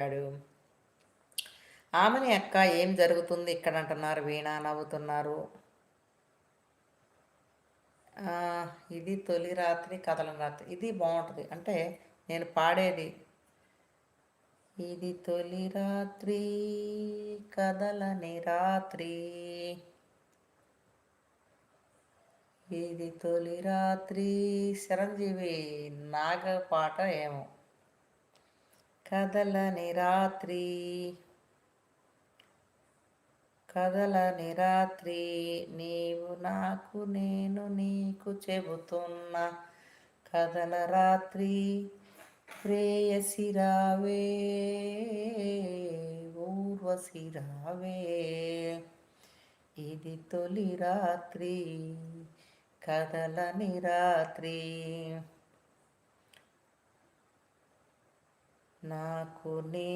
అడు. ఆమెని అక్క ఏం జరుగుతుంది ఇక్కడ అంటున్నారు వీణ నవ్వుతున్నారు. ఇది తొలి రాత్రి కథల రాత్రి ఇది బాగుంటుంది అంటే నేను పాడేది ఇది తొలి రాత్రి కథలని రాత్రి ఇది తొలి రాత్రి చిరంజీవి నాగ పాట ఏమో కథలని రాత్రి కథలని రాత్రి నీవు నాకు నేను నీకు చెబుతున్నా కథల రాత్రి ప్రేయసి రావే ఊర్వశి రావే ఇది తొలి రాత్రి కథలని రాత్రి నాకు నీ